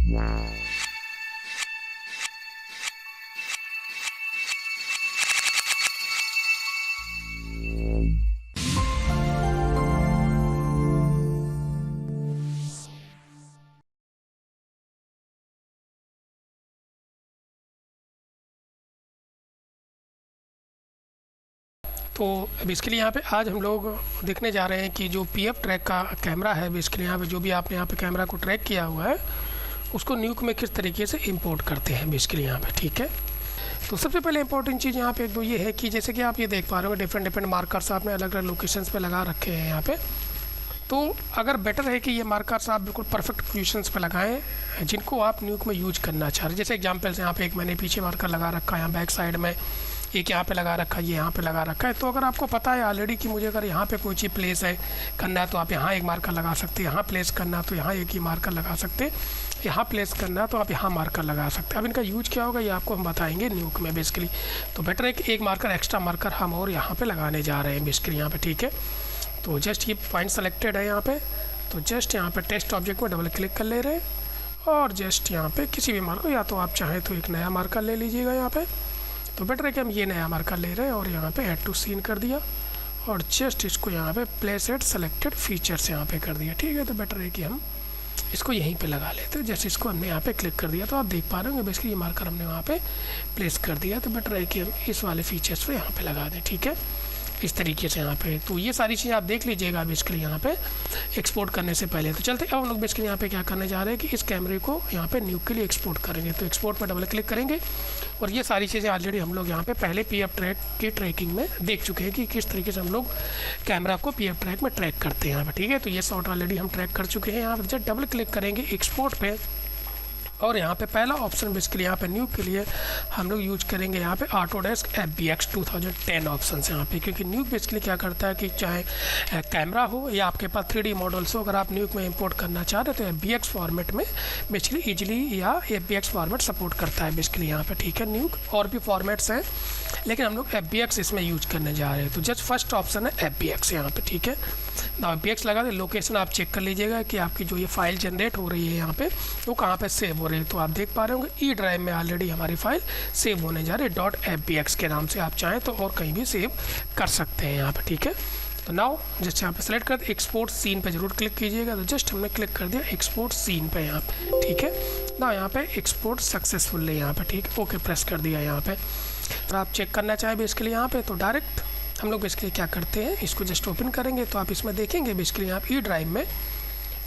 तो बेसिकली यहाँ पे आज हम लोग देखने जा रहे हैं कि जो पीएफ ट्रैक का कैमरा है, बेसिकली यहाँ पे जो भी आपने यहाँ पे कैमरा को ट्रैक किया हुआ है उसको न्यूक में किस तरीके से इंपोर्ट करते हैं बेसिकली यहाँ पे। ठीक है, तो सबसे पहले इंपॉर्टेंट चीज़ यहाँ पे एक दो ये है कि जैसे कि आप ये देख पा रहे हो डिफरेंट मार्कर्स आपने अलग अलग लोकेशंस पे लगा रखे हैं यहाँ पे। तो अगर बेटर है कि ये मार्कर्स आप बिल्कुल परफेक्ट पोजीशंस पे लगाएं जिनको आप न्यूक में यूज करना चाह रहे हैं। जैसे एग्जांपल्स यहाँ पे एक मैंने पीछे मार्कर लगा रखा है, यहाँ बैक साइड में एक यहाँ पे लगा रखा है, ये यहाँ पे लगा रखा है। तो अगर आपको पता है ऑलरेडी कि मुझे अगर यहाँ पे कोई चीज़ प्लेस है करना है तो आप यहाँ एक मार्कर लगा सकते हैं, यहाँ प्लेस करना तो यहाँ एक ही मार्कर लगा सकते हैं, यहाँ प्लेस करना तो आप यहाँ मार्कर लगा सकते हैं। अब इनका यूज क्या होगा ये आपको हम बताएंगे न्यूक में बेसिकली। तो बेटर है कि एक मार्कर एक्स्ट्रा मार्कर हम और यहाँ पर लगाने जा रहे हैं बेसिकली यहाँ पर। ठीक है, तो जस्ट ये पॉइंट सेलेक्टेड है यहाँ पे, तो जस्ट यहाँ पे टेक्स्ट ऑब्जेक्ट में डबल क्लिक कर ले रहे हैं और जस्ट यहाँ पे किसी भी मार्कर, या तो आप चाहें तो एक नया मार्कर ले लीजिएगा यहाँ पे। तो बेटर है कि हम ये नया मार्कर ले रहे हैं और यहाँ पे ऐड टू सीन कर दिया और जस्ट इसको यहाँ पे प्लेस एट सेलेक्टेड फीचर्स यहाँ पे कर दिया। ठीक है, तो बेटर है कि हम इसको यहीं पे लगा लेते हैं। जैसे इसको हमने यहाँ पे क्लिक कर दिया तो आप देख पा रहे होंगे बेसिकली ये मार्कर हमने वहाँ पे प्लेस कर दिया। तो बेटर है कि हम इस वाले फीचर्स पे यहाँ पे लगा दें। ठीक है, इस तरीके से यहाँ पे। तो ये सारी चीज़ें आप देख लीजिएगा बेसिकली यहाँ पे एक्सपोर्ट करने से पहले। तो चलते अब हम लोग बेसिकली यहाँ पे क्या करने जा रहे हैं कि इस कैमरे को यहाँ पे न्यूक के लिए एक्सपोर्ट करेंगे। तो एक्सपोर्ट पर डबल क्लिक करेंगे और ये सारी चीज़ें ऑलरेडी हम लोग यहाँ पे पहले पीएफ ट्रैक की ट्रैकिंग में देख चुके हैं कि किस तरीके से हम लोग कैमरा को पीएफ ट्रैक में ट्रैक करते हैं यहाँ पर। ठीक है, तो ये शॉट ऑलरेडी हम ट्रैक कर चुके हैं। यहाँ पर जब डबल क्लिक करेंगे एक्सपोर्ट पे और यहाँ पे पहला ऑप्शन बेसिकली यहाँ पे न्यूक के लिए हम लोग यूज करेंगे यहाँ पे ऑटोडेस्क FBX 2010 ऑप्शन से यहाँ पे, क्योंकि न्यूक बेसिकली क्या करता है कि चाहे कैमरा हो या आपके पास 3D मॉडल्स हो, अगर आप न्यूक में इंपोर्ट करना चाह रहे हो तो FBX फॉर्मेट में बेसिकली इजीली या FBX फॉर्मेट सपोर्ट करता है बेसिकली यहाँ पे। ठीक है, न्यूक और भी फॉर्मेट्स हैं लेकिन हम लोग FBX इसमें यूज करने जा रहे हैं। तो जस्ट फर्स्ट ऑप्शन है FBX यहाँ पे। ठीक है, ना FBX लगा दे, लोकेशन आप चेक कर लीजिएगा कि आपकी जो ये फाइल जनरेट हो रही है यहाँ पे वो कहाँ पे सेव हो रही है। तो आप देख पा रहे होंगे ई ड्राइव में ऑलरेडी हमारी फाइल सेव होने जा रही है .fbx के नाम से। आप चाहें तो और कहीं भी सेव कर सकते हैं यहाँ पे। ठीक है, तो नाउ जस्ट यहाँ पे सेलेक्ट कर एक्सपोर्ट सीन पे जरूर क्लिक कीजिएगा। तो जस्ट हमने क्लिक कर दिया एक्सपोर्ट सीन पे यहाँ पे। ठीक है, ना यहाँ पे एक्सपोर्ट सक्सेसफुली यहाँ पे। ठीक है, ओके प्रेस कर दिया यहाँ पे। अगर आप चेक करना चाहें बेसिकली यहाँ पे तो डायरेक्ट हम लोग बेसिकली क्या करते हैं इसको जस्ट ओपन करेंगे तो आप इसमें देखेंगे बेसिकली आप ई ड्राइव में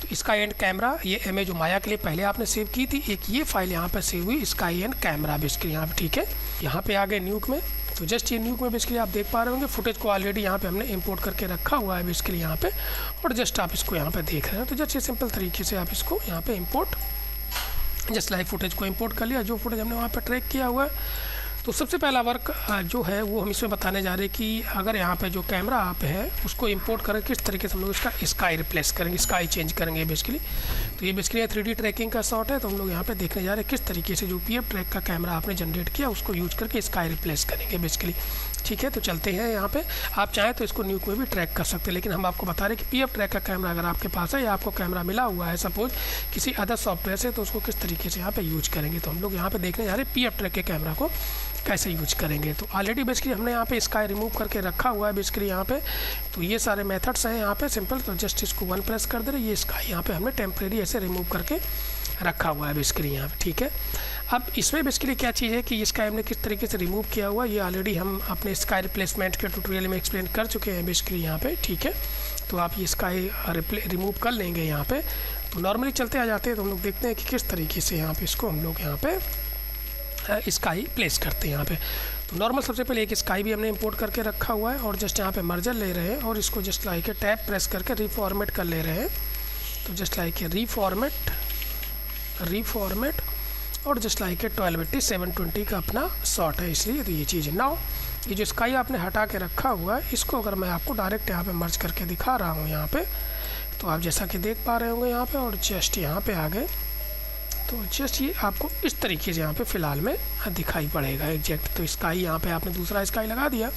तो स्काई एंड कैमरा ये इमेज जो माया के लिए पहले आपने सेव की थी, एक ये फाइल यहाँ पे सेव हुई स्काई एंड कैमरा बेसिकली यहाँ पे। ठीक है, यहाँ पे आ गए न्यूक में। तो जस्ट ये न्यूक में बेसिकली आप देख पा रहे होंगे फुटेज को ऑलरेडी यहाँ पे हमने इंपोर्ट करके रखा हुआ है बेसिकली यहाँ पे, और जस्ट आप इसको यहाँ पे देख रहे हैं। तो जस्ट ये सिंपल तरीके से आप इसको यहाँ पे इंपोर्ट जस्ट लाइव फुटेज को इंपोर्ट कर लिया, जो फुटेज हमने वहाँ पर ट्रैक किया हुआ है। तो सबसे पहला वर्क जो है वो हम इसमें बताने जा रहे हैं कि अगर यहाँ पे जो कैमरा आप है उसको इंपोर्ट करें किस तरीके से हम लोग इसका स्काई रिप्लेस करेंगे, स्काई चेंज करेंगे बेसिकली। तो ये बेसिकली 3D ट्रैकिंग का शॉट है। तो हम लोग यहाँ पे देखने जा रहे हैं किस तरीके से जो पीएफ ट्रैक का कैमरा आपने जनरेट किया उसको यूज करके स्काई रिप्लेस करेंगे बेसिकली। ठीक है, तो चलते हैं यहाँ पे। आप चाहें तो इसको न्यूक में भी ट्रैक कर सकते हैं, लेकिन हम आपको बता रहे हैं कि पीएफ ट्रैक का कैमरा अगर आपके पास है या आपको कैमरा मिला हुआ है सपोज किसी अदर सॉफ्टवेयर से, तो उसको किस तरीके से यहाँ पे यूज करेंगे। तो हम लोग यहाँ पे देखने जा रहे हैं पीएफ ट्रैक के कैमरा को कैसे यूज करेंगे। तो ऑलरेडी बेसिकली हमने यहाँ पे स्काई रिमूव करके रखा हुआ है बेसिकली यहाँ पे। तो ये सारे मेथड्स हैं यहाँ पे सिंपल। तो जस्ट इसको 1 प्रेस कर दे रहे, ये स्काई यहाँ पे हमने टेम्प्रेरी ऐसे रिमूव करके रखा हुआ है बेसिकली यहाँ पे। ठीक है, अब इसमें बेसिकली क्या चीज़ है कि स्काई हमने किस तरीके से रिमूव किया हुआ ये ऑलरेडी हम अपने स्काई रिप्लेसमेंट के ट्यूटोरियल में एक्सप्लेन कर चुके हैं बेसिकली यहाँ पे। ठीक है, तो आप ये स्काई रिमूव कर लेंगे यहाँ पे। तो नॉर्मली चलते आ जाते हैं तो हम लोग देखते हैं कि किस तरीके से यहाँ पे इसको हम लोग यहाँ पे स्काई प्लेस करते हैं यहाँ पे। तो नॉर्मल सबसे पहले एक स्काई भी हमने इंपोर्ट करके रखा हुआ है और जस्ट यहाँ पे मर्जर ले रहे हैं और इसको जस्ट लाइक टैब प्रेस करके रीफॉर्मेट कर ले रहे हैं। तो जस्ट लाइक रीफॉर्मेट और जस्ट लाइक 1280 720 का अपना शॉट है, इसलिए तो ये चीज़ है। नाउ ये जो स्काई आपने हटा के रखा हुआ है इसको अगर मैं आपको डायरेक्ट यहाँ पे मर्ज करके दिखा रहा हूँ यहाँ पे, तो आप जैसा कि देख पा रहे होंगे यहाँ पे, और जस्ट यहाँ पे आ गए तो जस्ट ये आपको इस तरीके से यहाँ पे फ़िलहाल में दिखाई पड़ेगा एग्जैक्ट। तो स्काई यहाँ पे आपने दूसरा स्काई लगा दिया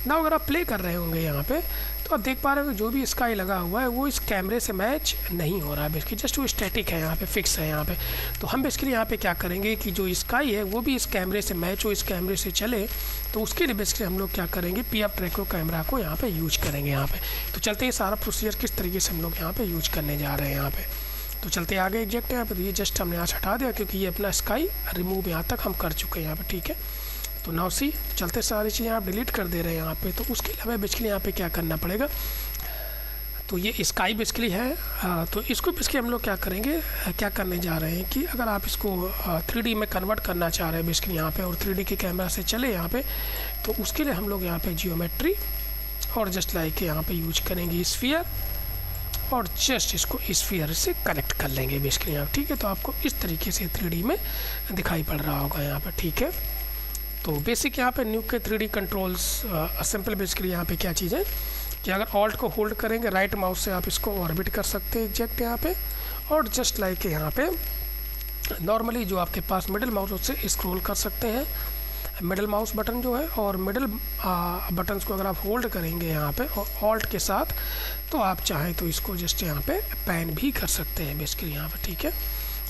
ना अगर आप प्ले कर रहे होंगे यहाँ पे तो आप देख पा रहे होंगे जो भी स्काई लगा हुआ है वो इस कैमरे से मैच नहीं हो रहा है बेसिकली, जस्ट वो स्टैटिक है यहाँ पे, फिक्स है यहाँ पे। तो हम बेसिकली यहाँ पे क्या करेंगे कि जो स्काई है वो भी इस कैमरे से मैच हो, इस कैमरे से चले, तो उसके लिए बेसिकली हम लोग क्या करेंगे, पीएफ ट्रैक कैमरा को यहाँ पे यूज करेंगे यहाँ पे। तो चलते हैं सारा प्रोसीजर किस तरीके से हम लोग यहाँ पे यूज करने जा रहे हैं यहाँ पे। तो चलते आगे एग्जैक्ट यहाँ पे। तो ये जस्ट हमने यहाँ से हटा दिया क्योंकि ये अपना स्काई रिमूव यहाँ तक हम कर चुके हैं यहाँ पे, ठीक है। तो नाउ सी चलते सारी चीज़ें आप डिलीट कर दे रहे हैं यहाँ पे। तो उसके लिए हमें बेसिकली यहाँ पे क्या करना पड़ेगा, तो ये स्काई बेसिकली है। तो इसको बेसिकली हम लोग क्या करेंगे, क्या करने जा रहे हैं कि अगर आप इसको 3D में कन्वर्ट करना चाह रहे हैं बेसिकली यहाँ पे और 3D के कैमरा से चले यहाँ पे, तो उसके लिए हम लोग यहाँ पे जियोमेट्री और जस्ट लाइक यहाँ पे यूज करेंगे स्फीयर और जस्ट इसको स्फीयर से कनेक्ट कर लेंगे बेसिकली यहाँ, ठीक है। तो आपको इस तरीके से 3D में दिखाई पड़ रहा होगा यहाँ पर, ठीक है। तो बेसिक यहाँ पे न्यूक के 3D कंट्रोल्स सिंपल बेसिकली यहाँ पे क्या चीज़ है कि अगर ऑल्ट को होल्ड करेंगे राइट माउस से आप इसको ऑर्बिट कर सकते हैं एग्जैक्ट यहाँ पे, और जस्ट लाइक यहाँ पे नॉर्मली जो आपके पास मिडिल माउस उससे स्क्रॉल कर सकते हैं, मिडिल माउस बटन जो है, और मिडिल बटन्स को अगर आप होल्ड करेंगे यहाँ पे और ऑल्ट के साथ, तो आप चाहें तो इसको जस्ट यहाँ पे पैन भी कर सकते हैं बेसिकली यहाँ पे, ठीक है।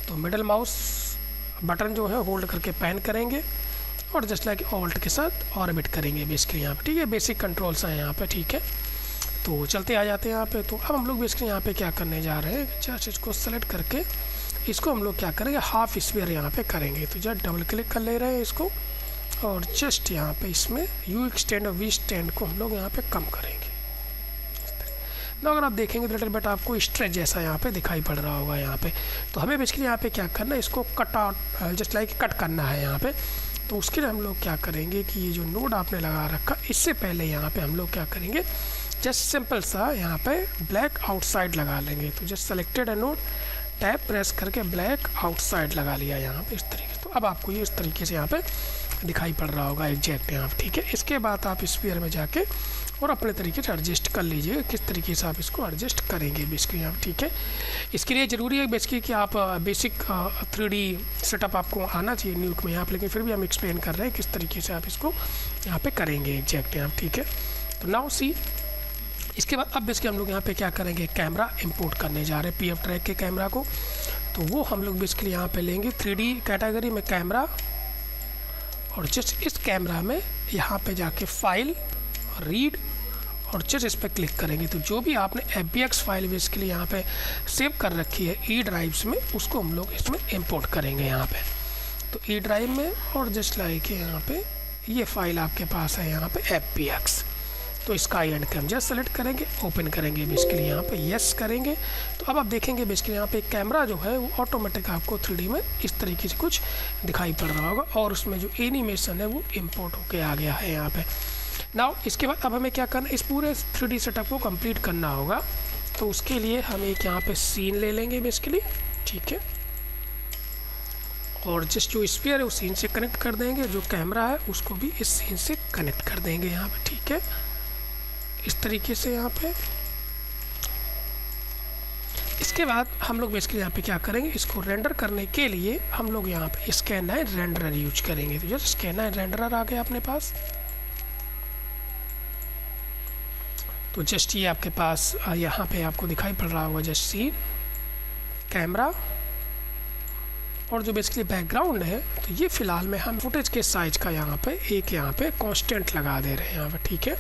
तो मिडिल माउस बटन जो है होल्ड करके पैन करेंगे और जस्ट लाइक ऑल्ट के साथ ऑर्बिट करेंगे बेसिकली यहाँ पे, ठीक है। बेसिक कंट्रोल्स हैं यहाँ पे, ठीक है। तो चलते आ जाते हैं यहाँ पे। तो अब हम लोग बेसिकली यहाँ पे क्या करने जा रहे हैं, जस्ट इसको सेलेक्ट करके इसको हम लोग क्या करेंगे, हाफ स्फीयर यहाँ पे करेंगे। तो जस्ट डबल क्लिक कर ले रहे हैं इसको और जस्ट यहाँ पे इसमें यू एक्सटेंड और वी स्टैंड को हम लोग यहाँ पे कम करेंगे ना। अगर आप देखेंगे तो लिटिल बिट आपको स्ट्रेच जैसा यहाँ पे दिखाई पड़ रहा होगा यहाँ पे। तो हमें बेसिकली यहाँ पे क्या करना है, इसको cut out just like cut करना है यहाँ पे। तो उसके लिए हम लोग क्या करेंगे कि ये जो नोड आपने लगा रखा, इससे पहले यहाँ पे हम लोग क्या करेंगे, जस्ट सिंपल सा यहाँ पे ब्लैक आउटसाइड लगा लेंगे। तो जस्ट सेलेक्टेड है नोड, टैप प्रेस करके ब्लैक आउटसाइड लगा लिया यहाँ पे इस तरीके से। तो अब आपको ये इस तरीके से यहाँ पे दिखाई पड़ रहा होगा एग्जैक्ट यहाँ पे, ठीक है। इसके बाद आप स्फीयर में जाके और अपने तरीके से एडजस्ट कर लीजिए, किस तरीके से आप इसको एडजस्ट करेंगे बेसिकली यहाँ, ठीक है। इसके लिए ज़रूरी है बेसिकली कि आप बेसिक 3D सेटअप आपको आना चाहिए न्यूक में यहाँ पे, लेकिन फिर भी हम एक्सप्लेन कर रहे हैं किस तरीके से आप इसको यहाँ पे करेंगे एग्जैक्ट यहाँ, ठीक है। तो नाउ सी इसके बाद अब बेसिकली हम लोग यहाँ पे क्या करेंगे, कैमरा इंपोर्ट करने जा रहे हैं पीएफ ट्रैक के कैमरा को। तो वो हम लोग बेसिकली यहाँ पे लेंगे 3D कैटेगरी में कैमरा, और जस्ट इस कैमरा में यहाँ पे जाके फाइल रीड और जस्ट इस पर क्लिक करेंगे। तो जो भी आपने FBX फाइल बेसिकली यहाँ पे सेव कर रखी है ई ड्राइव्स में, उसको हम लोग इसमें इंपोर्ट करेंगे यहाँ पे। तो ई ड्राइव में और जस्ट लाइक यहाँ पे ये फाइल आपके पास है यहाँ पे FBX। तो sky and cam just select करेंगे, ओपन करेंगे बेसिकली यहाँ पे यस करेंगे। तो अब आप देखेंगे बेसिकली यहाँ पे कैमरा जो है वो ऑटोमेटिक आपको 3D में इस तरीके से कुछ दिखाई पड़ रहा होगा, और उसमें जो एनिमेशन है वो इंपोर्ट होके आ गया है यहाँ पे। नाउ इसके बाद अब हमें क्या करना है, इस पूरे 3D सेटअप को कंप्लीट करना होगा। तो उसके लिए हम एक यहाँ पे सीन ले लेंगे बेसिकली, ठीक है, और जस्ट जो स्फीयर है उस सीन से कनेक्ट कर देंगे, जो कैमरा है उसको भी इस सीन से कनेक्ट कर देंगे यहाँ पे, ठीक है, इस तरीके से यहाँ पे। इसके बाद हम लोग बेसिकली यहाँ पे क्या करेंगे, इसको रेंडर करने के लिए हम लोग यहाँ पे स्कैन एंड रेंडरर यूज करेंगे। तो जस्ट स्कैन एंड रेंडरर आ गया अपने पास। तो जस्ट ये आपके पास यहाँ पे आपको दिखाई पड़ रहा होगा जस्ट सीन कैमरा, और जो बेसिकली बैकग्राउंड है, तो ये फिलहाल में हम फुटेज के साइज का यहाँ पे एक यहाँ पे कांस्टेंट लगा दे रहे हैं यहाँ पे, ठीक है।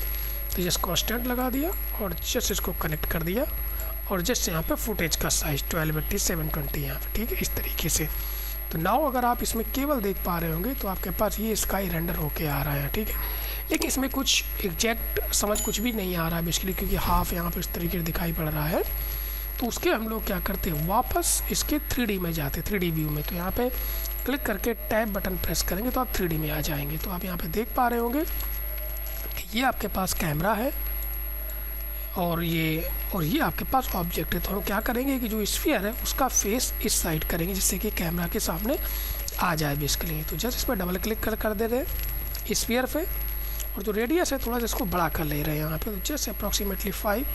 तो जस्ट कांस्टेंट लगा दिया और जस्ट इसको कनेक्ट कर दिया, और जस्ट यहाँ पे फुटेज का साइज 1280 720 यहाँ पे, ठीक है, इस तरीके से। तो नाउ अगर आप इसमें केवल देख पा रहे होंगे तो आपके पास ये स्काई रेंडर होके आ रहा है, ठीक है। लेकिन इसमें कुछ एग्जैक्ट समझ कुछ भी नहीं आ रहा है बेसिकली, क्योंकि हाफ यहाँ पे इस तरीके से दिखाई पड़ रहा है। तो उसके हम लोग क्या करते हैं, वापस इसके 3D में जाते हैं, 3D व्यू में। तो यहाँ पे क्लिक करके टैब बटन प्रेस करेंगे तो आप 3D में आ जाएंगे। तो आप यहाँ पे देख पा रहे होंगे ये आपके पास कैमरा है और ये आपके पास ऑब्जेक्ट है। तो हम क्या करेंगे कि जो स्फीयर है उसका फेस इस साइड करेंगे, जिससे कि कैमरा के सामने आ जाए बेसिकली। तो जस्ट इस पर डबल क्लिक कर दे रहे हैं स्फीयर पे, और जो रेडियस है थोड़ा सा इसको बड़ा कर ले रहे हैं यहाँ पे। तो जस्ट अप्रॉक्सीमेटली 5,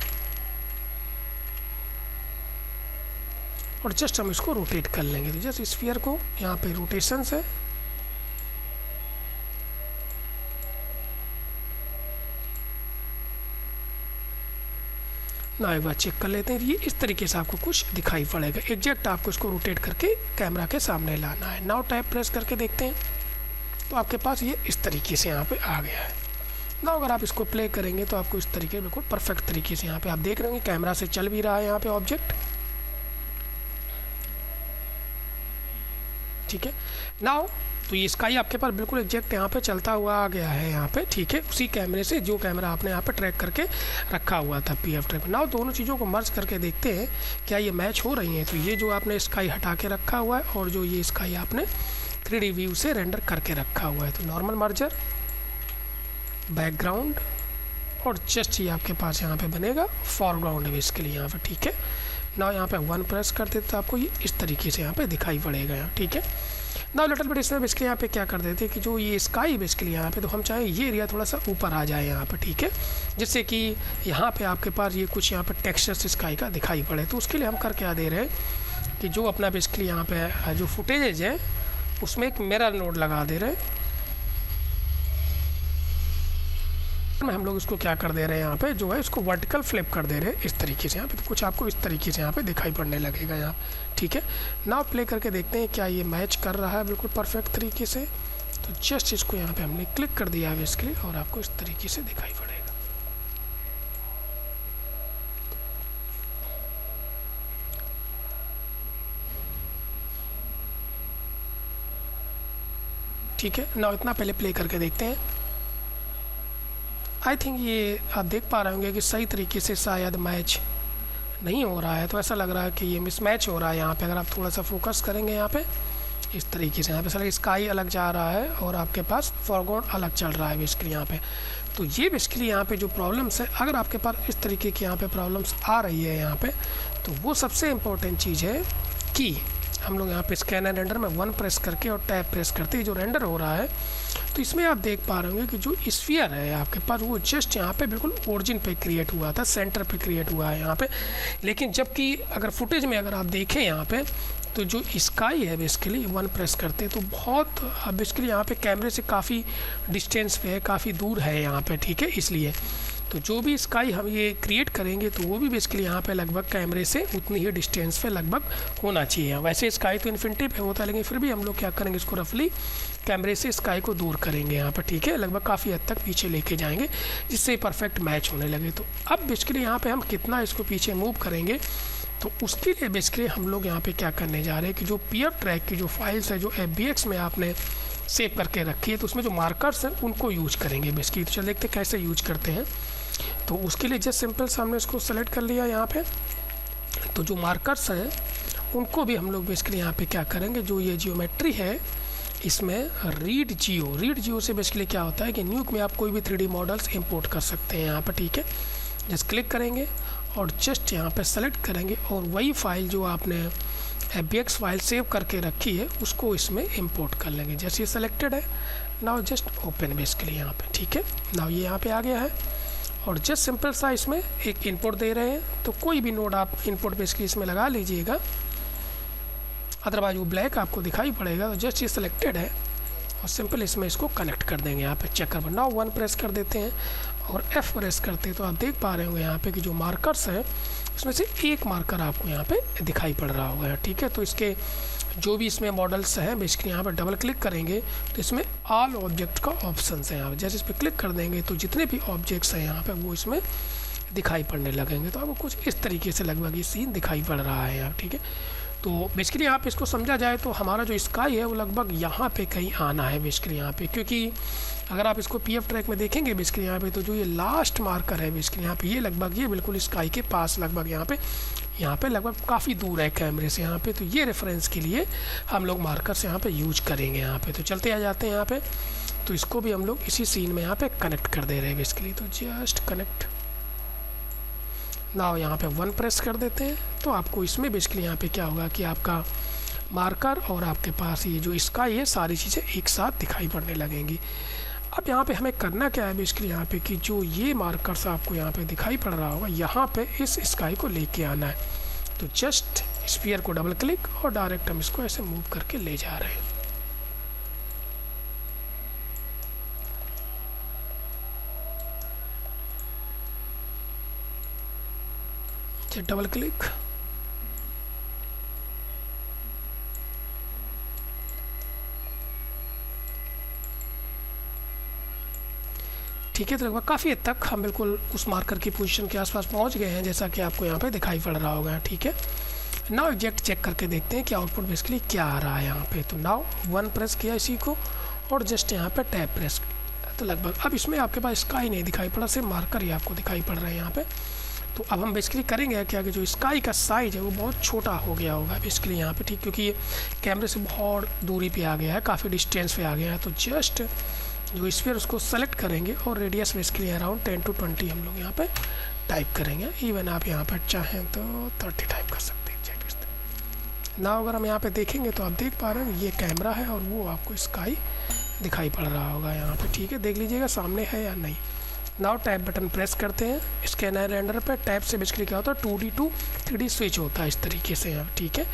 और जस्ट हम इसको रोटेट कर लेंगे। तो जस्ट स्फीयर को यहाँ पे रोटेशन से ना एक बार चेक कर लेते हैं। ये इस तरीके से आपको कुछ दिखाई पड़ेगा। एग्जैक्ट आपको इसको रोटेट करके कैमरा के सामने लाना है। नाउ टैब प्रेस करके देखते हैं तो आपके पास ये इस तरीके से यहाँ पे आ गया है। ना अगर आप इसको प्ले करेंगे तो आपको इस तरीके बिल्कुल परफेक्ट तरीके से यहाँ पे आप देख रहे होंगे कैमरा से चल भी रहा है यहाँ पे ऑब्जेक्ट। ठीक है, नाउ तो ये स्काई आपके पास बिल्कुल एग्जैक्ट यहाँ पे चलता हुआ आ गया है यहाँ पे। ठीक है, उसी कैमरे से जो कैमरा आपने यहाँ पे ट्रैक करके रखा हुआ था पीएफ ट्रैक। नाउ दोनों चीज़ों को मर्ज करके देखते हैं क्या ये मैच हो रही हैं। तो ये जो आपने स्काई हटा के रखा हुआ है और जो ये स्काई आपने 3D व्यू से रेंडर करके रखा हुआ है, तो नॉर्मल मर्जर, बैकग्राउंड और जस्ट ये आपके पास यहाँ पे बनेगा फॉरग्राउंड है इसके लिए यहाँ पे। ठीक है, ना यहाँ पे 1 प्रेस कर देते तो आपको ये इस तरीके से यहाँ पे दिखाई पड़ेगा यहाँ। ठीक है, ना लिटिल बिट इसमें बेसिकली यहाँ पे क्या कर देते हैं कि जो ये स्काई बेसिकली यहाँ पे, तो हम चाहें ये एरिया थोड़ा सा ऊपर आ जाए यहाँ पे। ठीक है, जिससे कि यहाँ पे आपके पास ये कुछ यहाँ पे टेक्सचर स्काई का दिखाई पड़े। तो उसके लिए हम कर क्या दे रहे हैं कि जो अपना बेसिकली यहाँ पे जो फुटेज है उसमें एक मिरर नोड लगा दे रहे हैं। हम लोग इसको क्या कर दे रहे हैं यहाँ पे जो है इसको वर्टिकल फ्लिप कर दे रहे हैं इस तरीके से यहाँ पे। तो कुछ आपको इस तरीके से यहाँ पे दिखाई पड़ने लगेगा यहाँ। ठीक है, नाउ प्ले करके देखते हैं क्या ये मैच कर रहा है बिल्कुल परफेक्ट तरीके से। तो जस्ट इसको यहाँ पे हमने क्लिक कर दिया है इसके लिए और आपको इस तरीके से दिखाई पड़ेगा। ठीक है, नाउ इतना पहले प्ले करके देखते हैं। आई थिंक ये आप देख पा रहे होंगे कि सही तरीके से शायद मैच नहीं हो रहा है। तो ऐसा लग रहा है कि ये मिसमैच हो रहा है यहाँ पे। अगर आप थोड़ा सा फोकस करेंगे यहाँ पे इस तरीके से, यहाँ पे सारा स्काई अलग जा रहा है और आपके पास फॉरग्राउंड अलग चल रहा है बेसिकली यहाँ पे। तो ये बेसिकली यहाँ पे जो प्रॉब्लम्स है, अगर आपके पास इस तरीके की यहाँ पे प्रॉब्लम्स आ रही है यहाँ पे, तो वो सबसे इम्पोर्टेंट चीज़ है कि हम लोग यहाँ पे स्कैन एंड रेंडर में 1 प्रेस करके और टैब प्रेस करते ही जो रेंडर हो रहा है, तो इसमें आप देख पा रहे होंगे कि जो स्फीयर है आपके पास वो जस्ट यहाँ पे बिल्कुल ओरिजिन पे क्रिएट हुआ था, सेंटर पे क्रिएट हुआ है यहाँ पे। लेकिन जबकि अगर फुटेज में अगर आप देखें यहाँ पे तो जो स्काई है बेसिकली 1 प्रेस करते तो बहुत बेसिकली यहाँ पे कैमरे से काफ़ी डिस्टेंस पे है, काफ़ी दूर है यहाँ पे। ठीक है, इसलिए तो जो भी स्काई हम ये क्रिएट करेंगे तो वो भी बेसिकली यहाँ पे लगभग कैमरे से उतनी ही डिस्टेंस पे लगभग होना चाहिए। वैसे स्काई तो इन्फिनिटी पे होता है लेकिन फिर भी हम लोग क्या करेंगे, इसको रफली कैमरे से स्काई को दूर करेंगे यहाँ पर। ठीक है, लगभग काफ़ी हद तक पीछे लेके जाएंगे जिससे परफेक्ट मैच होने लगे। तो अब बेसिकली यहाँ पर हम कितना इसको पीछे मूव करेंगे, तो उसके लिए बेसिकली हम लोग यहाँ पे क्या करने जा रहे हैं कि जो पीएफ ट्रैक की जो फाइल्स है जो FBX में आपने सेव करके रखी है, तो उसमें जो मार्कर्स हैं उनको यूज करेंगे बेसिकली। तो चल देखते हैं कैसे यूज करते हैं। तो उसके लिए जस्ट सिंपल से हमने इसको सेलेक्ट कर लिया यहाँ पे। तो जो मार्कर्स हैं उनको भी हम लोग बेसिकली यहाँ पे क्या करेंगे, जो ये जियोमेट्री है इसमें रीड जियो से बेसिकली क्या होता है कि न्यूक में आप कोई भी 3D मॉडल्स इंपोर्ट कर सकते हैं यहाँ पर। ठीक है, जस्ट क्लिक करेंगे और जस्ट यहाँ पे सेलेक्ट करेंगे और वही फाइल जो आपने FBX फाइल सेव करके रखी है उसको इसमें इंपोर्ट कर लेंगे। जैसे ये सेलेक्टेड है, नाउ जस्ट ओपन बेसिकली यहाँ पे। ठीक है, नाउ ये यहाँ पे आ गया है और जस्ट सिंपल सा इसमें एक इनपुट दे रहे हैं। तो कोई भी नोड आप इनपुट बेसिकली इसमें लगा लीजिएगा, अदरवाइज वो ब्लैक आपको दिखाई पड़ेगा। तो जस्ट ये सिलेक्टेड है और सिंपल इसमें इसको कनेक्ट कर देंगे यहाँ पे चेकर पर। नाउ 1 प्रेस कर देते हैं और F प्रेस करते हैं तो आप देख पा रहे होंगे यहाँ पे कि जो मार्कर्स हैं उसमें से एक मार्कर आपको यहाँ पे दिखाई पड़ रहा होगा। ठीक है, तो इसके जो भी इसमें मॉडल्स हैं बेसिकली यहाँ पर डबल क्लिक करेंगे तो इसमें ऑल ऑब्जेक्ट का ऑप्शन है यहाँ पर। जैसे इस पर क्लिक कर देंगे तो जितने भी ऑब्जेक्ट्स हैं यहाँ पे वो इसमें दिखाई पड़ने लगेंगे। तो आपको कुछ इस तरीके से लगभग ये सीन दिखाई पड़ रहा है यहाँ। ठीक है, तो बेसिकली यहाँ पे इसको समझा जाए तो हमारा जो स्काई है वो लगभग यहाँ पे कहीं आना है बेसिकली यहाँ पे, क्योंकि अगर आप इसको पीएफ ट्रैक में देखेंगे बेसिकली यहाँ पे तो जो ये लास्ट मार्कर है बेसिकली यहाँ पे ये लगभग ये बिल्कुल स्काई के पास लगभग यहाँ पे लगभग काफ़ी दूर है कैमरे से यहाँ पे। तो ये रेफरेंस के लिए हम लोग मार्कर्स यहाँ पे यूज करेंगे यहाँ पे। तो चलते आ जाते हैं यहाँ पे, तो इसको भी हम लोग इसी सीन में यहाँ पे कनेक्ट कर दे रहे हैं बेसिकली। तो जस्ट कनेक्ट, नाउ यहाँ पे 1 प्रेस कर देते हैं तो आपको इसमें बेसिकली यहाँ पे क्या होगा कि आपका मार्कर और आपके पास ये जो स्काई है सारी चीज़ें एक साथ दिखाई पड़ने लगेंगी। अब यहाँ पे हमें करना क्या है बेसिकली यहाँ पे कि जो ये मार्कर्स आपको यहाँ पे दिखाई पड़ रहा होगा यहाँ पे इस स्काई को लेके आना है। तो जस्ट स्फीयर को डबल क्लिक और डायरेक्ट हम इसको ऐसे मूव करके ले जा रहे हैं। डबल क्लिक, ठीक है। तो लगभग काफ़ी हद तक हम बिल्कुल उस मार्कर की पोजीशन के आसपास पहुंच गए हैं, जैसा कि आपको यहाँ पे दिखाई पड़ रहा होगा, ठीक है। नाउ एग्जैक्ट चेक करके देखते हैं कि आउटपुट बेसिकली क्या आ रहा है यहाँ पे। तो नाउ 1 प्रेस किया इसी को और जस्ट यहाँ पे टैब प्रेस, तो लगभग अब इसमें आपके पास स्काई नहीं दिखाई पड़ा, सिर्फ मार्कर ही आपको दिखाई पड़ रहा है यहाँ पे। तो अब हम बेसिकली करेंगे क्या कि जो स्काई का साइज़ है वो बहुत छोटा हो गया होगा बेसिकली यहाँ पे, ठीक, क्योंकि ये कैमरे से बहुत दूरी पे आ गया है, काफ़ी डिस्टेंस पे आ गया है। तो जस्ट जो स्फीयर उसको सेलेक्ट करेंगे और रेडियस बेसिकली अराउंड 10 to 20 हम लोग यहाँ पे टाइप करेंगे। इवन आप यहाँ पर चाहें तो 30 टाइप कर सकते हैं एग्जैक्ट। ना अगर हम यहाँ पे देखेंगे तो आप देख पा रहे हैं ये कैमरा है और वो आपको स्काई दिखाई पड़ रहा होगा यहाँ पे, ठीक है। देख लीजिएगा सामने है या नहीं। नाउ टैब बटन प्रेस करते हैं स्कैनर रेंडर पे। टैब से बेसिकली क्या होता है 2D to 3D स्विच होता है इस तरीके से यहाँ, ठीक है।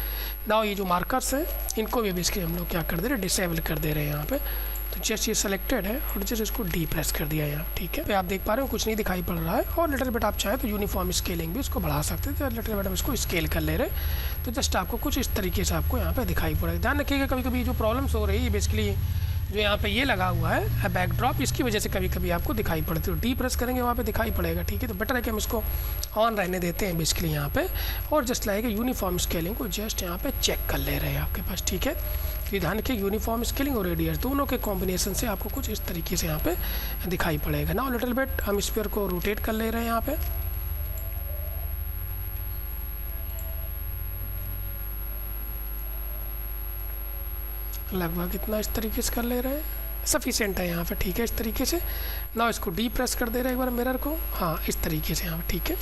नाउ ये जो मार्कर्स हैं इनको भी बेसिकली हम लोग क्या कर दे रहे हैं, डिसेबल कर दे रहे हैं यहाँ पे। तो जस्ट ये सेलेक्टेड है और जस्ट इसको डी प्रेस कर दिया यहाँ, ठीक है। तो आप देख पा रहे हो कुछ नहीं दिखाई पड़ रहा है। और लिटिल बिट आप चाहें तो यूनिफॉर्म स्केलिंग भी इसको बढ़ा सकते हैं। तो लिटिल बिट हम इसको स्केल कर ले रहे हैं तो जस्ट आपको कुछ इस तरीके से आपको यहाँ पे दिखाई पड़ेगा। ध्यान रखिएगा कभी कभी जो प्रॉब्लम्स हो रही है बेसिकली जो यहाँ पे ये लगा हुआ है बैकड्रॉप, इसकी वजह से कभी कभी आपको दिखाई पड़ती है। डी प्रेस करेंगे वहाँ पे दिखाई पड़ेगा, ठीक है। तो बेटर है कि हम इसको ऑन रहने देते हैं बेसिकली यहाँ पे और जस्ट लाएगा यूनिफॉर्म स्केलिंग को जस्ट यहाँ पे चेक कर ले रहे हैं आपके पास, ठीक है। तो ध्यान रखिए यूनिफॉर्म स्केलिंग और रेडियस दोनों के कॉम्बिनेशन से आपको कुछ इस तरीके से यहाँ पे दिखाई पड़ेगा ना। लिटिल बिट हम स्फीयर को रोटेट कर ले रहे हैं यहाँ पे, लगभग इतना इस तरीके से कर ले रहे हैं, सफिशिएंट है यहाँ पे, ठीक है। इस तरीके से ना इसको डी प्रेस कर दे रहे हैं एक बार मिरर को, हाँ इस तरीके से यहाँ पे, ठीक है।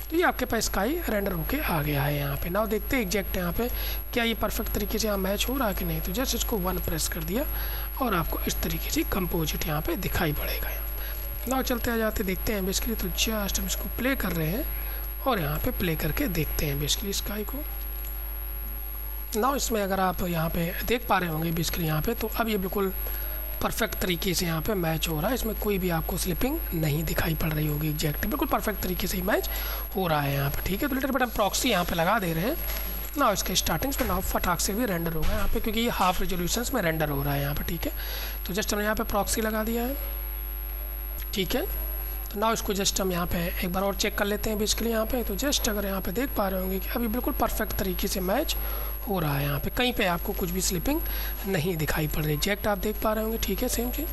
तो ये आपके पास स्काई रेंडर होके आ गया है यहाँ पे। नाउ देखते हैं एग्जैक्ट यहाँ पे क्या ये परफेक्ट तरीके से यहाँ मैच हो रहा है कि नहीं। तो जस्ट इसको 1 प्रेस कर दिया और आपको इस तरीके से कंपोजिट यहाँ पे दिखाई पड़ेगा यहाँ। नाउ चलते आ जाते देखते हैं बेसिकली। तो जस्ट हम इसको प्ले कर रहे हैं और यहाँ पे प्ले करके देखते हैं बेसिकली स्काई को। नाउ इसमें अगर आप यहाँ पे देख पा रहे होंगे बेसिकली यहाँ पे, तो अब ये बिल्कुल परफेक्ट तरीके से यहाँ पे मैच हो रहा है। इसमें कोई भी आपको स्लिपिंग नहीं दिखाई पड़ रही होगी, एग्जैक्ट बिल्कुल परफेक्ट तरीके से ही मैच हो रहा है यहाँ पे, ठीक है। तो लिटिल बिट हम प्रॉक्सी यहाँ पे लगा दे रहे हैं ना। इसके स्टार्टिंग्स में नाउ फटाक से भी रेंडर होगा यहाँ पे क्योंकि ये हाफ रेजोल्यूशंस में रेंडर हो रहा है यहाँ पे, ठीक है। तो जस्ट हमने यहाँ पे प्रॉक्सी लगा दिया है, ठीक है। तो नाउ इसको जस्ट हम यहाँ पे एक बार और चेक कर लेते हैं बेसिकली यहाँ पे। तो जस्ट अगर यहाँ पे देख पा रहे होंगे कि अभी बिल्कुल परफेक्ट तरीके से मैच हो रहा है यहाँ पे, कहीं पे आपको कुछ भी स्लिपिंग नहीं दिखाई पड़ रही। एग्जैक्ट आप देख पा रहे होंगे, ठीक है, सेम चीज़।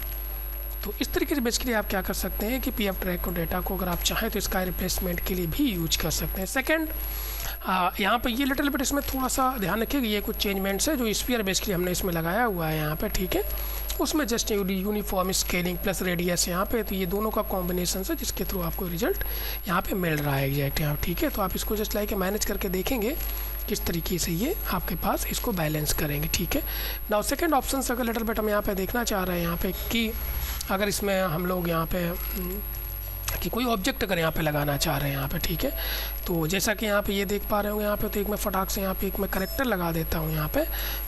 तो इस तरीके से बेसिकली आप क्या कर सकते हैं कि पीएफ ट्रैक को डेटा को अगर आप चाहें तो इसका रिप्लेसमेंट के लिए भी यूज कर सकते हैं। सेकंड यहाँ पे ये लिटिल बिट इसमें थोड़ा सा ध्यान रखिएगा, ये कुछ चेंजमेंट्स है जो स्फीयर बेसिकली हमने इसमें लगाया हुआ है यहाँ पे, ठीक है। उसमें just uniform scaling plus radius यहाँ पे, तो ये दोनों का कॉम्बिनेशन है जिसके थ्रू आपको रिजल्ट यहाँ पे मिल रहा है एग्जैक्ट यहाँ, ठीक है। तो आप इसको जस्ट लाइक मैनेज करके देखेंगे किस तरीके से ये आपके पास इसको बैलेंस करेंगे, ठीक है। नाउ सेकंड ऑप्शन से अगर लिटिल बिट हम यहाँ पे देखना चाह रहे हैं यहाँ पे कि अगर इसमें हम लोग यहाँ पे कि कोई ऑब्जेक्ट अगर यहाँ पे लगाना चाह रहे हैं यहाँ पे, ठीक है। तो जैसा कि यहाँ पे ये देख पा रहे होंगे यहाँ पे, तो एक मैं फटाक से यहाँ पे एक मैं करेक्टर लगा देता हूँ यहाँ पे।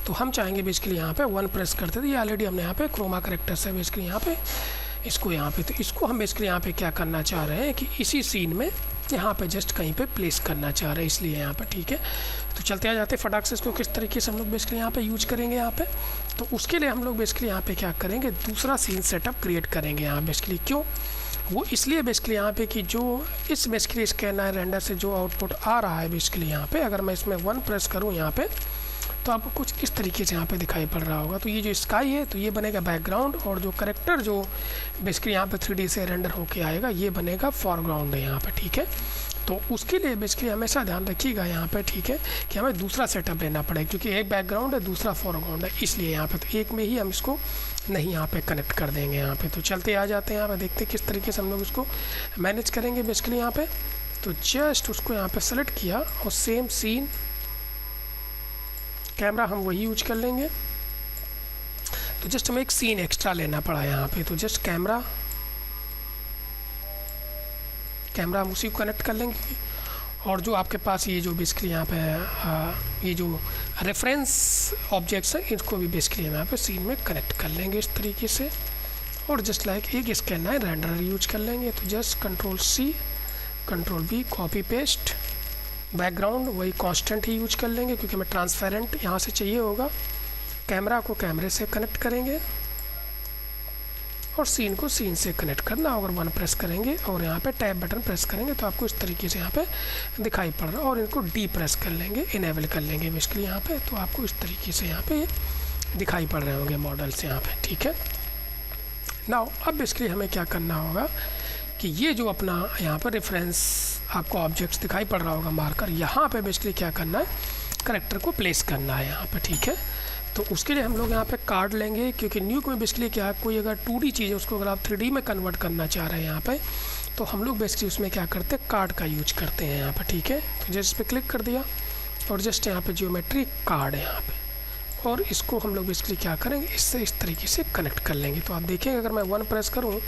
तो हम चाहेंगे बेसिकली यहाँ पे 1 प्रेस करते थे, ये ऑलरेडी हमने यहाँ पे क्रोमा करेक्टर्स है बेसिकली यहाँ पे इसको यहाँ पे। तो इसको हम बेसिकली यहाँ पे क्या करना चाह रहे हैं कि इसी सीन में यहाँ पे जस्ट कहीं पे प्लेस करना चाह रहे हैं, इसलिए यहाँ पे, ठीक है। तो चलते आ जाते फटाक से इसको किस तरीके से हम लोग बेसिकली यहाँ पे यूज करेंगे यहाँ पे। तो उसके लिए हम लोग बेसिकली यहाँ पे क्या करेंगे, दूसरा सीन सेटअप क्रिएट करेंगे यहाँ बेसिकली। क्यों? वो इसलिए बेसिकली यहाँ पे कि जो इस बेसिकली स्कैनर रेंडर से जो आउटपुट आ रहा है बेसिकली यहाँ पे, अगर मैं इसमें 1 प्रेस करूँ यहाँ पे तो आपको कुछ इस तरीके से यहाँ पे दिखाई पड़ रहा होगा। तो ये जो स्काई है तो ये बनेगा बैकग्राउंड और जो करेक्टर जो बेसिकली यहाँ पे 3D से रेंडर होके आएगा ये बनेगा फॉरग्राउंड है यहाँ पे, ठीक है। तो उसके लिए बेसिकली हमेशा ध्यान रखिएगा यहाँ पे, ठीक है, कि हमें दूसरा सेटअप लेना पड़ेगा क्योंकि एक बैकग्राउंड है दूसरा फॉरग्राउंड है, इसलिए यहाँ पे तो एक में ही हम इसको नहीं यहाँ पे कनेक्ट कर देंगे यहाँ पे। तो चलते आ जाते हैं यहाँ पे, देखते हैं किस तरीके से हम लोग इसको मैनेज करेंगे बेसिकली यहाँ पे। तो जस्ट उसको यहाँ पे सेलेक्ट किया और सेम सीन कैमरा हम वही यूज कर लेंगे। तो जस्ट हमें एक सीन एक्स्ट्रा लेना पड़ा यहाँ पे। तो जस्ट कैमरा हम उसी को कनेक्ट कर लेंगे और जो आपके पास ये जो बेसिकली यहाँ पे ये जो रेफरेंस ऑब्जेक्ट्स हैं इनको भी बेसिकली हम यहाँ पे सीन में कनेक्ट कर लेंगे इस तरीके से और जस्ट लाइक एक स्कैनर रेंडर यूज कर लेंगे। तो just Ctrl+C Ctrl+V copy paste background वही कांस्टेंट ही यूज कर लेंगे क्योंकि हमें ट्रांसपेरेंट यहाँ से चाहिए होगा। कैमरा को कैमरे से कनेक्ट करेंगे और सीन को सीन से कनेक्ट करना होगा। 1 प्रेस करेंगे और यहाँ पे टैब बटन प्रेस करेंगे तो आपको इस तरीके से यहाँ पे दिखाई पड़ रहा है। और इनको डी प्रेस कर लेंगे, इनेबल कर लेंगे बेसिकली यहाँ पे, तो आपको इस तरीके से यहाँ पे दिखाई पड़ रहे होंगे मॉडल्स यहाँ पे, ठीक है। नाउ अब बेसिकली हमें क्या करना होगा कि ये जो अपना यहाँ पर रेफरेंस आपको ऑब्जेक्ट्स दिखाई पड़ रहा होगा मार्कर, यहाँ पे बेसिकली क्या करना है, करेक्टर को प्लेस करना है यहाँ पे, ठीक है। तो उसके लिए हम लोग यहाँ पे कार्ड लेंगे क्योंकि न्यूक में बेसिकली क्या है, कोई अगर 2D चीज़ है उसको अगर आप 3D में कन्वर्ट करना चाह रहे हैं यहाँ पे, तो हम लोग बेसिकली उसमें क्या करते हैं, कार्ड का यूज करते हैं यहाँ पे, ठीक है। तो जस्ट इस पर क्लिक कर दिया और जस्ट यहाँ पे जियोमेट्री कार्ड है यहाँ पे, और इसको हम लोग बेसिकली क्या करेंगे, इससे इस तरीके से कनेक्ट कर लेंगे। तो आप देखेंगे अगर मैं 1 प्रेस करूँ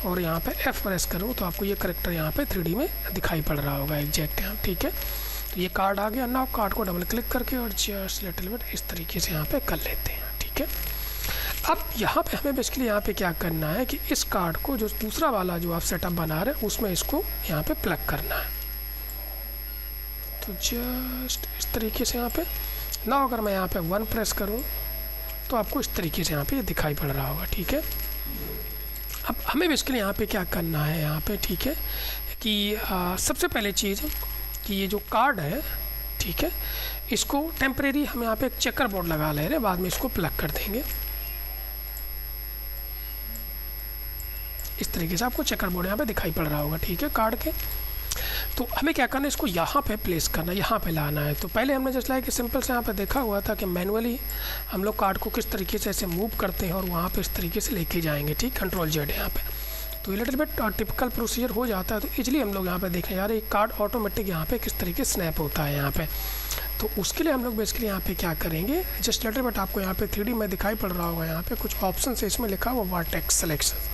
और यहाँ पे F प्रेस करूँ तो आपको ये करेक्टर यहाँ पे 3D में दिखाई पड़ रहा होगा एग्जैक्ट यहाँ, ठीक है। तो ये कार्ड आ गया। नाउ कार्ड को डबल क्लिक करके और जस्ट लिटिल बिट इस तरीके से यहाँ पे कर लेते हैं, ठीक है। अब यहाँ पे हमें बेसिकली यहाँ पे क्या करना है कि इस कार्ड को जो दूसरा वाला जो आप सेटअप बना रहे हैं उसमें इसको यहाँ पे प्लग करना है। तो जस्ट इस तरीके से यहाँ पे ना, अगर मैं यहाँ पे 1 प्रेस करूँ तो आपको इस तरीके से यहाँ पे दिखाई पड़ रहा होगा, ठीक है। अब हमें बेसिकली यहाँ पे क्या करना है यहाँ पे, ठीक है, कि सबसे पहले चीज़ कि ये जो कार्ड है, ठीक है, इसको टेम्परेरी हम यहाँ पे एक चेकर बोर्ड लगा ले रहे हैं, बाद में इसको प्लग कर देंगे। इस तरीके से आपको चेकर बोर्ड यहाँ पे दिखाई पड़ रहा होगा, ठीक है, कार्ड के। तो हमें क्या करना है, इसको यहाँ पे प्लेस करना है, यहाँ पे लाना है। तो पहले हमने जस्ट लाइक सिंपल से यहाँ पे देखा हुआ था कि मैनुअली हम लोग कार्ड को किस तरीके से ऐसे मूव करते हैं और वहाँ पे इस तरीके से लेके जाएंगे, ठीक, कंट्रोल जेड यहाँ पे। तो ये लिटिल बिट टिपिकल प्रोसीजर हो जाता है, तो इसलिए हम लोग यहाँ पे देख रहे हैं यार ये कार्ड ऑटोमेटिक यहाँ पे किस तरीके स्नैप होता है यहाँ पे। तो उसके लिए हम लोग बेसिकली यहाँ पे क्या करेंगे, जस्ट लिटिल बिट आपको यहाँ पे 3D में दिखाई पड़ रहा होगा, यहाँ पे कुछ ऑप्शन है, इसमें लिखा हुआ वर्टेक्स सिलेक्शन।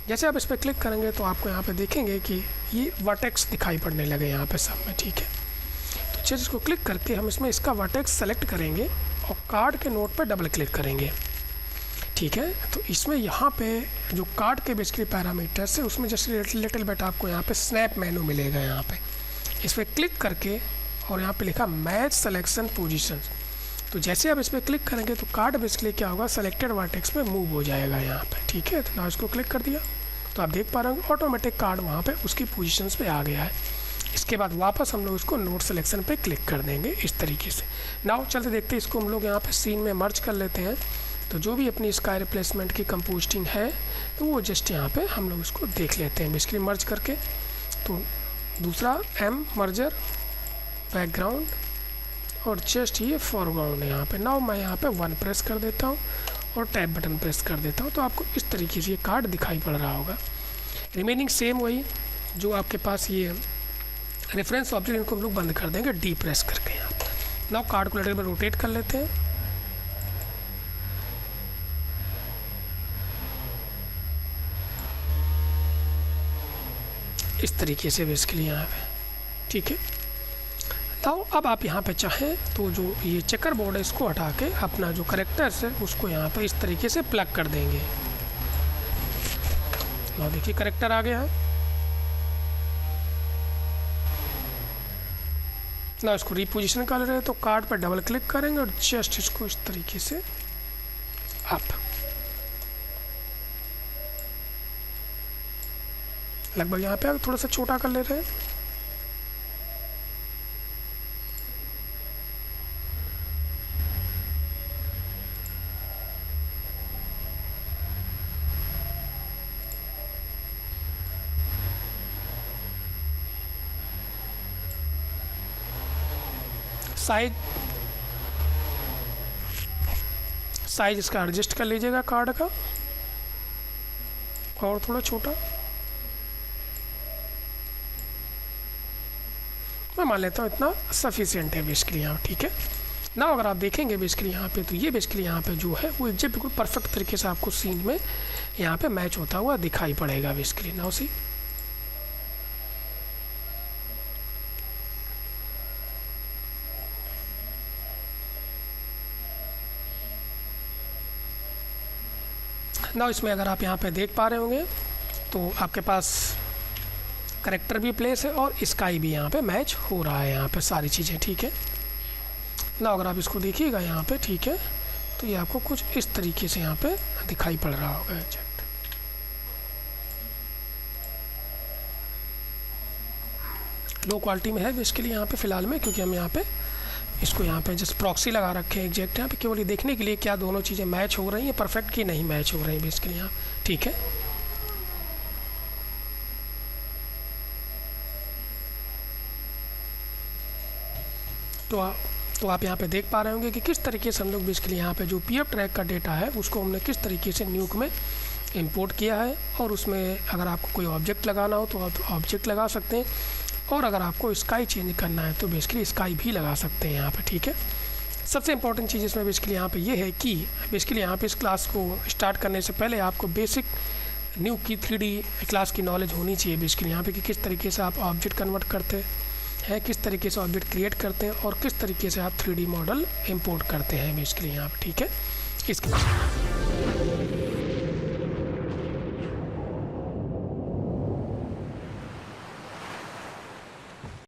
जैसे आप इस पर क्लिक करेंगे तो आपको यहाँ पे देखेंगे कि ये वर्टेक्स दिखाई पड़ने लगे यहाँ पे सब में, ठीक है। तो जस्ट इसको क्लिक करके हम इसमें इसका वर्टेक्स सेलेक्ट करेंगे और कार्ड के नोट पर डबल क्लिक करेंगे, ठीक है। तो इसमें यहाँ पे जो कार्ड के बेसिकली पैरामीटर्स है उसमें जस्ट लिटिल बिट आपको यहाँ पे स्नैप मेनू मिलेगा यहाँ पे, इस पर क्लिक करके और यहाँ पे लिखा मैच सिलेक्शन पोजीशन। तो जैसे आप इस पर क्लिक करेंगे तो कार्ड बेसिकली क्या होगा, सेलेक्टेड वर्टेक्स में मूव हो जाएगा यहाँ पे, ठीक है। तो ना इसको क्लिक कर दिया तो आप देख पा रहे होंगे ऑटोमेटिक कार्ड वहाँ पे उसकी पोजीशंस पे आ गया है। इसके बाद वापस हम लोग इसको नोट सिलेक्शन पे क्लिक कर देंगे इस तरीके से। नाउ चलते देखते हैं इसको हम लोग यहाँ पे सीन में मर्ज कर लेते हैं। तो जो भी अपनी स्काई रिप्लेसमेंट की कंपोस्टिंग है तो वो जस्ट यहाँ पे हम लोग इसको देख लेते हैं बेसिकली मर्ज करके। तो दूसरा M मर्जर बैकग्राउंड और जस्ट ये फॉरग्राउंड है यहाँ पे। नाउ मैं यहाँ पे 1 प्रेस कर देता हूँ और टैब बटन प्रेस कर देता हूँ, तो आपको इस तरीके से ये कार्ड दिखाई पड़ रहा होगा। रिमेनिंग सेम वही जो आपके पास ये रेफरेंस ऑब्जेक्ट, इनको हम लोग बंद कर देंगे डी प्रेस करके यहाँ पे। नाउ कार्ड को लिटिल बिट रोटेट कर लेते हैं। इस तरीके से बेसिकली यहाँ पे, ठीक है। तो अब आप यहाँ पे चाहें तो जो ये चेकर बोर्ड है इसको हटा के अपना जो करेक्टर्स है उसको यहाँ पे इस तरीके से प्लग कर देंगे। now देखिए करेक्टर आ गया है। ना इसको रीपोजिशन कर रहे हैं तो कार्ड पर डबल क्लिक करेंगे और जस्ट इसको इस तरीके से अप लगभग यहाँ पे थोड़ा सा छोटा कर ले रहे हैं। साइज इसका एडजस्ट कर लीजिएगा कार्ड का और थोड़ा छोटा मैं मान लेता हूँ इतना सफिशिएंट है बेसिकली यहाँ, ठीक है ना। अगर आप देखेंगे बेसिकली यहाँ पे तो ये बेसिकली यहाँ पे जो है वो एग्जैक्ट बिल्कुल परफेक्ट तरीके से आपको सीन में यहाँ पे मैच होता हुआ दिखाई पड़ेगा बेसिकली ना उसी। ना इसमें अगर आप यहाँ पे देख पा रहे होंगे तो आपके पास करेक्टर भी प्लेस है और स्काई भी यहाँ पे मैच हो रहा है, यहाँ पे सारी चीज़ें, ठीक है ना। अगर आप इसको देखिएगा यहाँ पे, ठीक है, तो ये आपको कुछ इस तरीके से यहाँ पे दिखाई पड़ रहा होगा। लो क्वालिटी में है बेसिकली यहाँ पे फ़िलहाल में, क्योंकि हम यहाँ पे इसको यहाँ पे जस्ट प्रॉक्सी लगा रखे हैं एग्जैक्ट यहाँ पे, केवल ये देखने के लिए क्या दोनों चीज़ें मैच हो रही हैं परफेक्ट कि नहीं मैच हो रही हैं बेसिकली यहाँ, ठीक है। तो आप यहाँ पे देख पा रहे होंगे कि किस तरीके से हम लोग बेसिकली यहाँ पे जो पीएफ ट्रैक का डेटा है उसको हमने किस तरीके से न्यूक में इंपोर्ट किया है, और उसमें अगर आपको कोई ऑब्जेक्ट लगाना हो तो आप ऑब्जेक्ट लगा सकते हैं, और अगर आपको स्काई चेंज करना है तो बेसिकली स्काई भी लगा सकते हैं यहाँ पे, ठीक है। सबसे इंपॉर्टेंट चीज़ इसमें बेसिकली यहाँ पे ये है कि बेसिकली यहाँ पे इस क्लास को स्टार्ट करने से पहले आपको बेसिक न्यूक की 3D क्लास की नॉलेज होनी चाहिए बेसिकली यहाँ पे, कि किस तरीके से आप ऑब्जेक्ट कन्वर्ट करते हैं, किस तरीके से ऑब्जेक्ट क्रिएट करते हैं और किस तरीके से आप 3D मॉडल इंपोर्ट करते हैं बेसिकली यहाँ पे, ठीक है। इसके